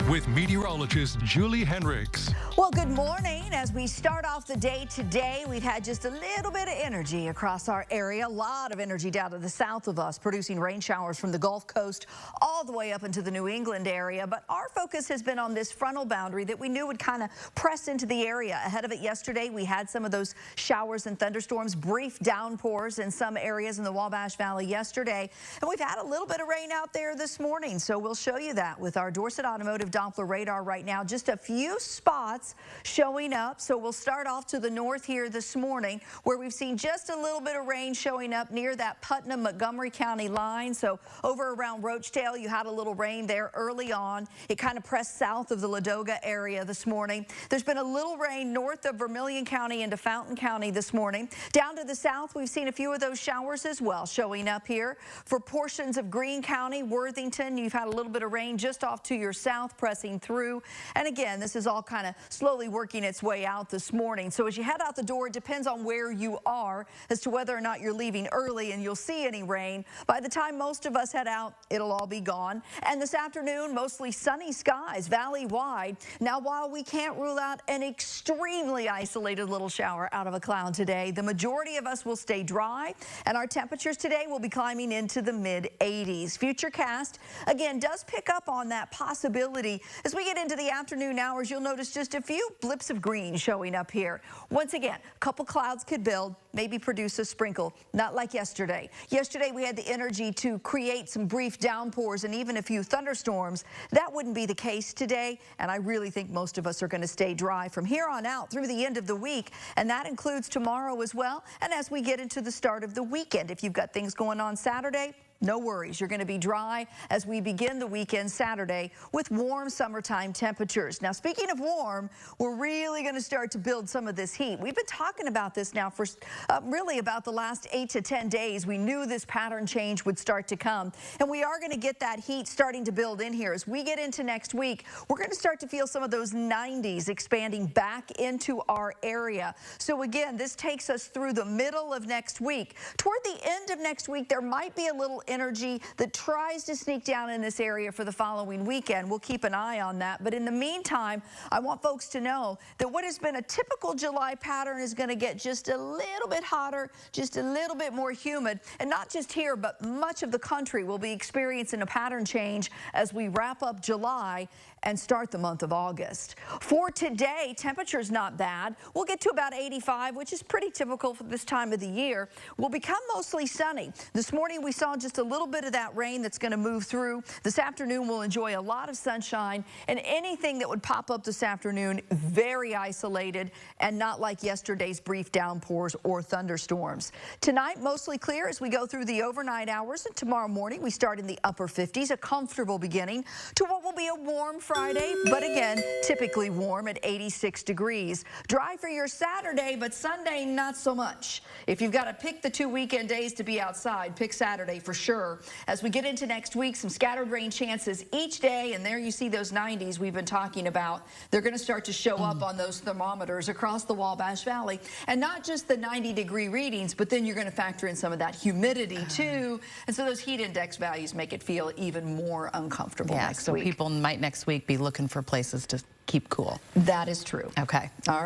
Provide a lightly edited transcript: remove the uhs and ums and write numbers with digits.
with meteorologist Julie Henricks. Well, good morning. As we start off the day today, we've had just a little bit of energy across our area. A lot of energy down to the south of us, producing rain showers from the Gulf Coast all the way up into the New England area. But our focus has been on this frontal boundary that we knew would kind of press into the area. Ahead of it yesterday, we had some of those showers and thunderstorms, brief downpours in some areas in the Wabash Valley yesterday. And we've had a little bit of rain out there this morning, so we'll show you that with our Dorset Automotive Doppler radar right now. Just a few spots showing up. So we'll start off to the north here this morning, where we've seen just a little bit of rain showing up near that Putnam-Montgomery County line. So over around Roachdale, you had a little rain there early on. It kind of pressed south of the Ladoga area this morning. There's been a little rain north of Vermilion County into Fountain County this morning. Down to the south, we've seen a few of those showers as well showing up here. For portions of Greene County, Worthington, you've had a little bit of rain just off to your south pressing through. And again, this is all kind of slowly working its way out this morning. So as you head out the door, it depends on where you are as to whether or not you're leaving early and you'll see any rain. By the time most of us head out, it'll all be gone. And this afternoon, mostly sunny skies valley-wide. Now, while we can't rule out an extremely isolated little shower out of a cloud today, the majority of us will stay dry, and our temperatures today will be climbing into the mid-80s. Futurecast, again, does pick up on that possibility. As we get into the afternoon hours, you'll notice just a few blips of green showing up here. Once again, a couple clouds could build, maybe produce a sprinkle, not like yesterday. Yesterday, we had the energy to create some brief downpours and even a few thunderstorms. That wouldn't be the case today, and I really think most of us are going to stay dry from here on out through the end of the week, and that includes tomorrow as well, and as we get into the start of the weekend. If you've got things going on Saturday, no worries, you're going to be dry as we begin the weekend Saturday with warm summertime temperatures. Now, speaking of warm, we're really going to start to build some of this heat. We've been talking about this now for really about the last 8 to 10 days. We knew this pattern change would start to come, and we are going to get that heat starting to build in here. As we get into next week, we're going to start to feel some of those 90s expanding back into our area. So again, this takes us through the middle of next week. Toward the end of next week, there might be a little energy that tries to sneak down in this area for the following weekend. We'll keep an eye on that. But in the meantime, I want folks to know that what has been a typical July pattern is going to get just a little bit hotter, just a little bit more humid. And not just here, but much of the country will be experiencing a pattern change as we wrap up July and start the month of August. For today, temperature's not bad. We'll get to about 85, which is pretty typical for this time of the year. We'll become mostly sunny. This morning, we saw just a little bit of that rain that's going to move through. This afternoon, we'll enjoy a lot of sunshine, and anything that would pop up this afternoon, very isolated and not like yesterday's brief downpours or thunderstorms. Tonight, mostly clear as we go through the overnight hours, and tomorrow morning, we start in the upper 50s, a comfortable beginning to what will be a warm Friday, but again, typically warm at 86 degrees. Dry for your Saturday, but Sunday, not so much. If you've got to pick the 2 weekend days to be outside, pick Saturday for sure. As we get into next week, some scattered rain chances each day, and there you see those 90s we've been talking about. They're going to start to show up on those thermometers across the Wabash Valley. And not just the 90-degree readings, but then you're going to factor in some of that humidity too. And so those heat index values make it feel even more uncomfortable next week. So people might next week be looking for places to keep cool. That is true. Okay. All right.